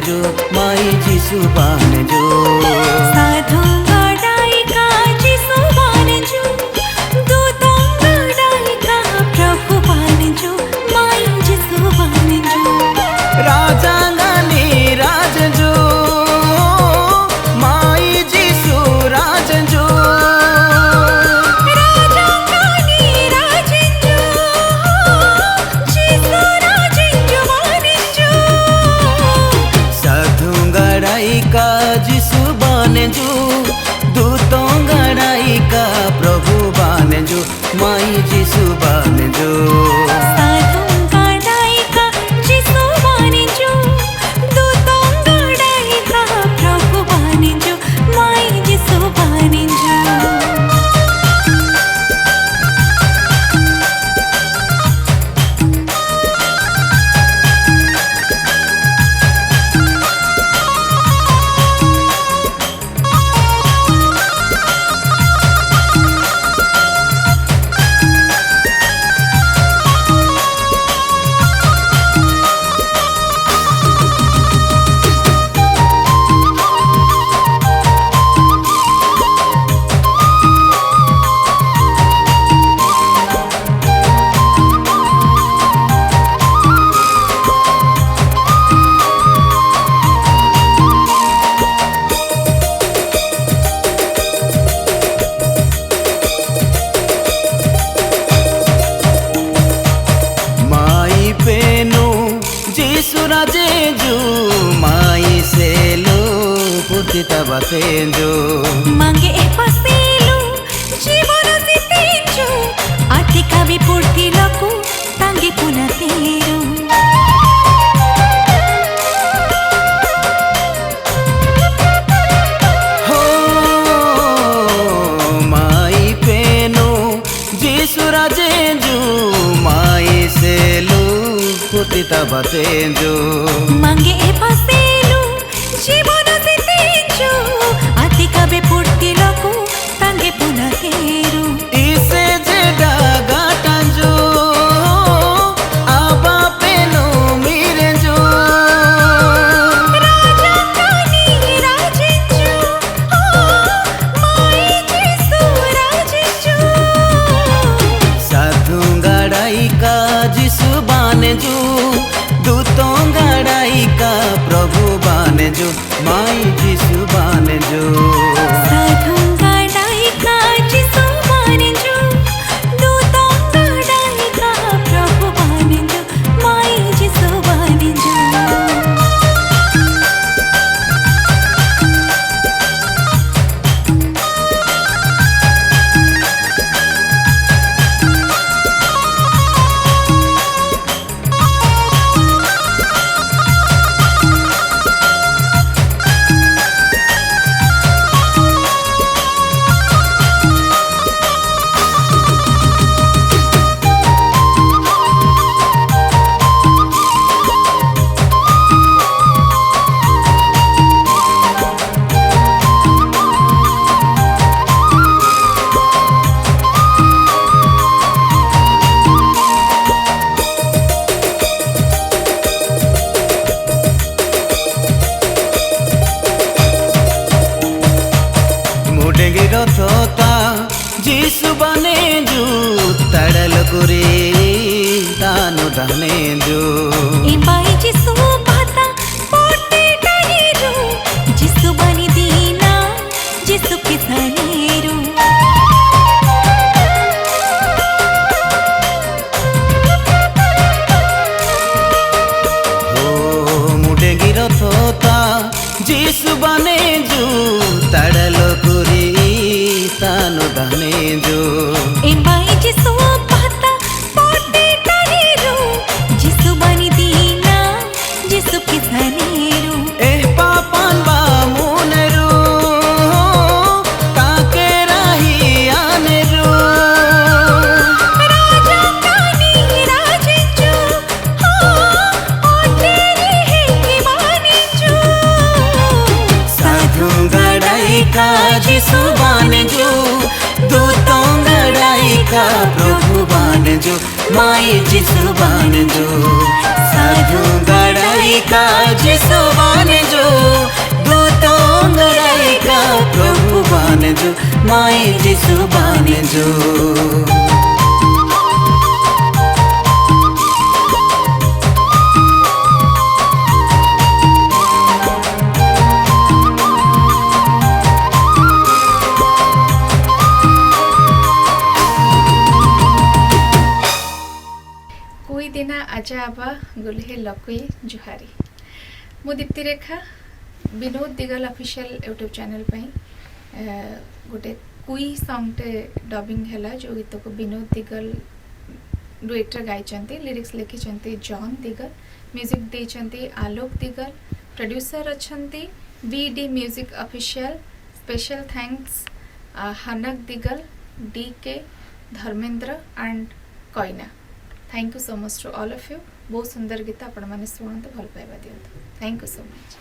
जो माई जिसु बान जो साधु गडाइका जिसु बान जो दूतों गडाइका प्रभु बान जो माई जिसु बान जो राजा गानी राज जो माई जिसु राज जो राजा गानी राज जो जिसु राज जो बान जो साधु गडाइका जिसु बान जो दूतों गडाइका प्रभु बान जो माई जिसु बान जो साधु गडाइका जिसु बान जो दूतों गडाइका प्रभु बान जो माई जिसु बान जो राजे जो माई से लो पुतिता बातें जो मांगे ए पसेलु जीवन सितेंजु आति कवि पूर्ति लकु तांगे पुना तेरू हो माई पेनो जिसु राजे जो माई से लो पुतिता बातें जो मांगे ए पसेलु जीवन सितेंजु आति कवि पूर्ति लकु तांगे पुना तेरू इसे जेडा गाटा जो आबा पेनो मेरे जो राजा कानी राज जो माई जिसु राज जो साधु गडाइका जिसु बान जो दूतों गडाइका प्रभु बान जो माई जिसु बान जो साधु गडाइका जिसु बान जो दूतों गडाइका प्रभु बान जो माई जिसु बान जो रथता जिसु बने जो तड़ल कुरे तानु दाने जो ए माई जिसु बाता पोटे टानेरू जिसु बनी दीना जिसु किसानेरू हो मुडेगी रथता जिसु बने जो तड़ल कुरे तानु दाने जो ए माई जिसु बाता पोटे टानेरू जिसु बनी दीना जिसु किसानेरू ए पापन बा मुनेरू ताके राही आनेरू राजा कानी राज जो ओ तेरी है की बानी जो साधु गडाइका जिसु बान जो दूतों गडाइका प्रभु बान जो माई जिसु बान जो साधु गडाइका जिसु बान बाने जो दूतों गड़ाई का प्रभु बाने जो माई जिसु बाने जो कोई दिना आजा आबा गुलहे लकुई जुहारी मु Dipti Rekha Vinod Digal official YouTube channel गोटे कुई सॉन्गटे डबिंग हैला जो गीत को विनोद दिगल डुएटर गाइचंती लिरिक्स लिखिचंती जॉन दिगल म्यूजिक देचंती आलोक दिगल प्रोड्यूसर अछंती VD music official special thanks हनक दिगल डीके धर्मेंद्र एंड कोइना thank you so much to all of you बहुत सुंदर गीत आपण माने सुनते भल पाइबा दियंतु थैंक यू सो मच।